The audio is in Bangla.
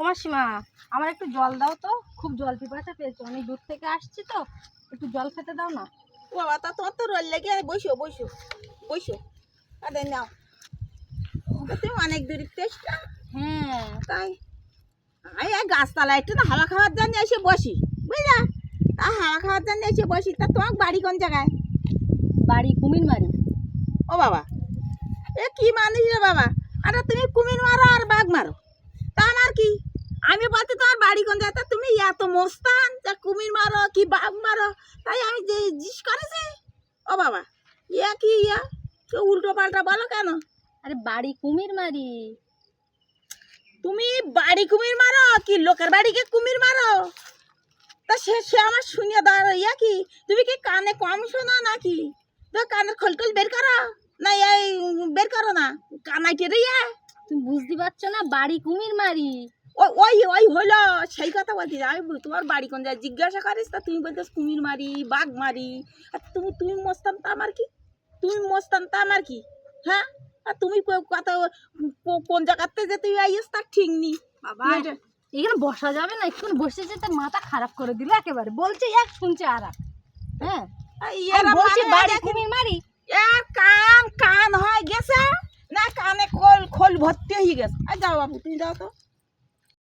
মাসিমা, আমার একটু জল দাও তো, খুব জল পিপাসা পেয়েছে, অনেক দূর থেকে আসছি তো, একটু জল খেতে দাও না। ও বাবা, তা তোমার তো রোল লেগে, বসো বসো বসো। আরে নাও, তুমি অনেক দূর চেষ্টা। হ্যাঁ, তাই এই গাছতলায় একটু না হাওয়া খাওয়ার জন্য এসে বসি, বুঝলা? তা হাওয়া খাওয়ার জন্য এসে বসি। তা তোমার বাড়ি কোন জায়গায়? বাড়ি কুমিরমারি। ও বাবা, এ কি মানুষ রে বাবা! আরে তুমি কুমির মারো আর বাঘ মারো, তা আমার কি? আমি বলতে তোমার বাড়ি কোন জায়গায়, তা তুমি এত মস্তান যে কুমির মারো কি বাঘ মারো, তাই আমি যে জিজ্ঞেস করেছি। ও বাবা, ইয়া কি ইয়া কেউ উল্টো পাল্টা বলো কেন? আরে বাড়ি কুমিরমারি। তুমি বাড়ি কুমির মারো কি লোকের বাড়িকে কুমির মারো? তা সে সে আমার শুনিয়ে দাঁড়ো, ইয়া কি তুমি কি কানে কম শোনো নাকি? তো কানের খোলটোল বের করো না, এই বের করো না, কানাইটে রে ইয়া। তুমি বুঝতে পারছো না, বাড়ি কুমিরমারি। ওই ওই ওই হলো সেই কথা বলছি। আমি তোমার বাড়ি কোন জায়গায় জিজ্ঞাসা করিস, তা তুমি বলতেছ কুমির মারি বাঘ মারি। আর তুমি তুমি মস্তান তা আমার কি? তুমি মস্তান তা আমার কি? হ্যাঁ, আর তুমি কথা কোন জায়গাতে যে তুমি আইস তা ঠিক নি বাবা, এখানে বসা যাবে না, একটু বসে যেতে মাথা খারাপ করে দিল একেবারে। বলছে এক, শুনছে আর এক। হ্যাঁ, বলছি বাড়ি কুমিরমারি। এর কান কান হয়ে গেছে না, কানে খোল খোল ভর্তি হয়ে গেছে। আর যাও বাবু, তুমি যাও তো।